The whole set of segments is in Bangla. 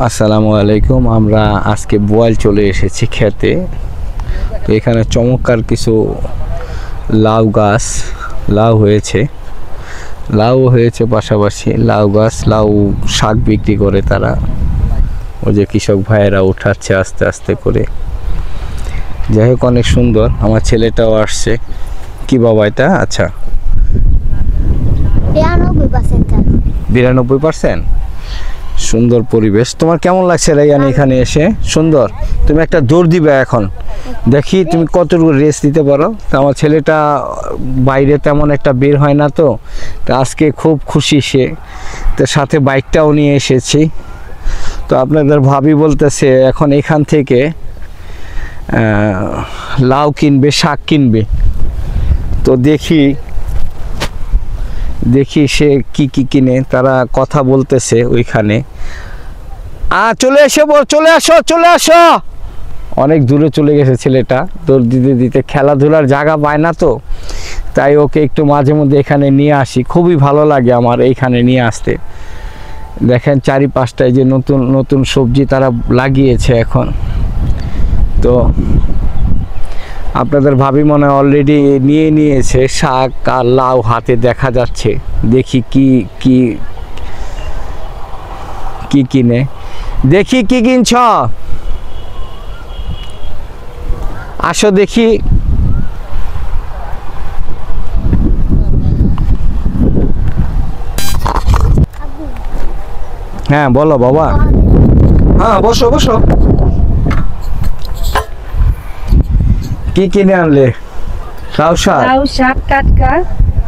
আসসালামু আলাইকুম। আমরা আজকে বোয়াল চলে এসেছি খেতে। তো এখানে চমৎকার কিছু লাউ গাছ, লাউ হয়েছে পাশাপাশি লাউ গাছ, লাউ শাক বিক্রি করে তারা। ওই যে কৃষক ভাইয়েরা উঠাচ্ছে আস্তে আস্তে করে। যাই হোক, অনেক সুন্দর। আমার ছেলেটাও আসছে। কি বাবা এটা? আচ্ছা, 92%। সুন্দর পরিবেশ। তোমার কেমন লাগছে রাইয়ান এখানে এসে? সুন্দর। তুমি একটা দৌড় দিবে এখন, দেখি তুমি কতটুকু রেস্ট দিতে পারো। তো আমার ছেলেটা বাইরে তেমন একটা বের হয় না, তো আজকে খুব খুশি সে। তো সাথে বাইকটাও নিয়ে এসেছি। তো আপনাদের ভাবি বলতেছে এখন এখান থেকে লাউ কিনবে, শাক কিনবে। তো দেখি সে কি কিনে। তারা কথা বলতেছে ওইখানে। চলে আসো। অনেক দূরে চলে গেছে ছেলেটা, দৌড় দিতে দিতে। খেলাধুলার জায়গা পায় না, তো তাই ওকে একটু মাঝে মধ্যে এখানে নিয়ে আসি। খুবই ভালো লাগে আমার এইখানে নিয়ে আসতে। দেখেন চারিপাশটায় যে নতুন নতুন সবজি তারা লাগিয়েছে এখন। তো আপনাদের ভাবি মনে হয় অলরেডি নিয়ে নিয়েছে শাক আর লাউ হাতে দেখা যাচ্ছে। দেখি কি কিনে। দেখি কি কিনছ, আসো দেখি। হ্যাঁ বলো বাবা। হ্যাঁ বসো। কি কিনে আনলে? লাউ শাক টাটকা।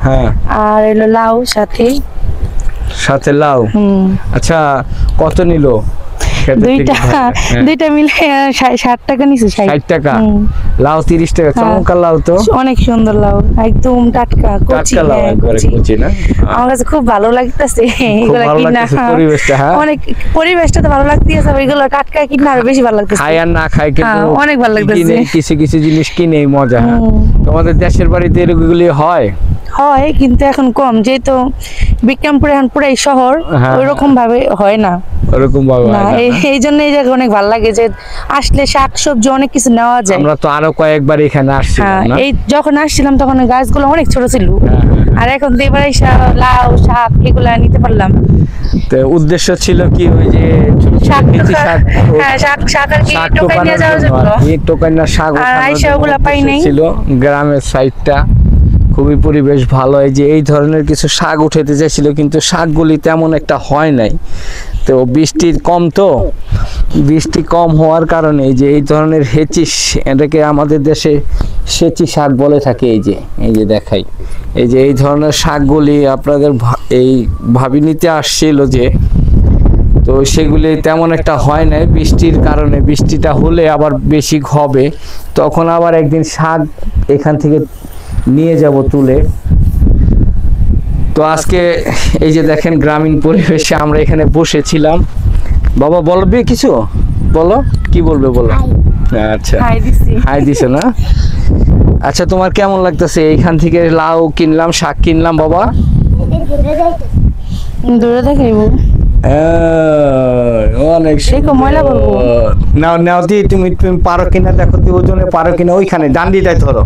হ্যাঁ, আর এলো লাউ সাথে লাউ। আচ্ছা, কত নিল? দুইটা মিলে 60 টাকা নিছে। 60 টাকা। লাউ 30 টাকা। চমৎকার লাউ তো, অনেক সুন্দর লাউ, একদম টাটকা লাউ, একবারে কচি না? আমার কাছে খুব ভালো লাগতেছে এগুলা কিনা। পরিবেশটা, হ্যাঁ অনেক, পরিবেশটা তো ভালো লাগতেছে। এগুলো টাটকা কিনা আর বেশি ভালো লাগতেছে। খাই আর না খাই, কিন্তু অনেক ভালো লাগতেছে। কিছু জিনিস কিনেই মজা। তোমাদের দেশের বাড়িতে এরকমগুলি হয়, কিন্তু এখন কম, যেহেতু বিক্রমপুর এখন পুরাই শহর, ওইরকম ভাবে হয় না। ওরকম ভাবে না, এই জন্য এই জায়গা অনেক ভালো লাগে যে আসলে শাক সবজি অনেক কিছু নেওয়া যায়। আমরা তো আরো কয়েকবার এখানে আসছিলাম না? এই যখন আসছিলাম তখন গাছগুলো অনেক ছোট ছিল। আর এখন তো এবারে লাউ শাক এগুলা নিতে পারলাম। তো উদ্দেশ্য ছিল কি, ওই যে শাক আর কি টোকাই নিয়ে যাওয়ার জন্য। টোকাই না, শাক ওগুলা পাই নাই। ছিল গ্রামের সাইডটা খুবই পরিবেশ ভালো। এই ধরনের কিছু শাক উঠাতে চাইছিল, কিন্তু শাকগুলি তেমন একটা হয় নাই। তো বৃষ্টি কম হওয়ার কারণে এই ধরনের হেঁচি, এটাকে আমাদের দেশে সেচি শাক বলে থাকে। এই যে দেখাই, এই ধরনের শাকগুলি আপনাদের ভাবি নিতে আসছিল যে, তো সেগুলি তেমন একটা হয় নাই বৃষ্টির কারণে। বৃষ্টিটা হলে আবার বেশি হবে, তখন আবার একদিন শাক এখান থেকে নিয়ে যাব তুলে। তো আজকে এই যে দেখেন গ্রামীণ পরিবেশে আমরা এখানে বসেছিলাম। বাবা বলবে কিছু, বলো কি বলবে বলো। আচ্ছা, হাই দিছে না? আচ্ছা, তোমার কেমন লাগতেছে? এইখান থেকে লাউ কিনলাম, শাক কিনলাম। বাবা দূরে দেখাইবো অনেক নাও দিয়ে তুমি পারো কিনা দেখো, ওজনে পারো কিনা। ওইখানে ডান্ডিটাই ধরো।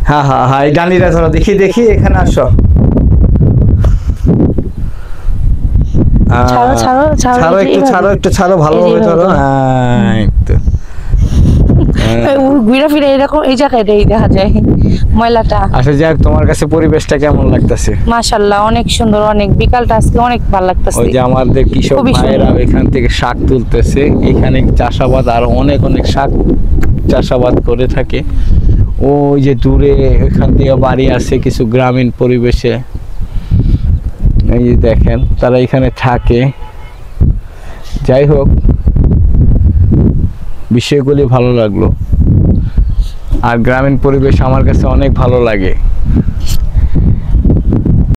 হ্যাঁ, এই ডান্ডিটা ধরো। দেখি এখানে আসো। ছাড়ো ভালোভাবে ধরো। ঘুরে ফিরে এরকম এই জায়গাটাই দেখা যায় ময়লাটা। আচ্ছা, যাক, তোমার কাছে পরিবেশটা কেমন লাগতেছে? মাশাআল্লাহ, অনেক সুন্দর। অনেক বিকালটা আজকে অনেক ভালো লাগতেছে। ওই যে আমাদের কৃষক ভাইয়েরা এখান থেকে শাক তুলতেছে। এখানে চাষাবাদ আর অনেক শাক চাষাবাদ করে থাকে। ওই যে দূরে এখান থেকে বাড়ি আছে কিছু গ্রামীণ পরিবেশে। এই যে দেখেন তারা এখানে থাকে। যাই হোক, বিষয়গুলি ভালো লাগলো। আর গ্রামীণ পরিবেশ আমার কাছে অনেক ভালো লাগে।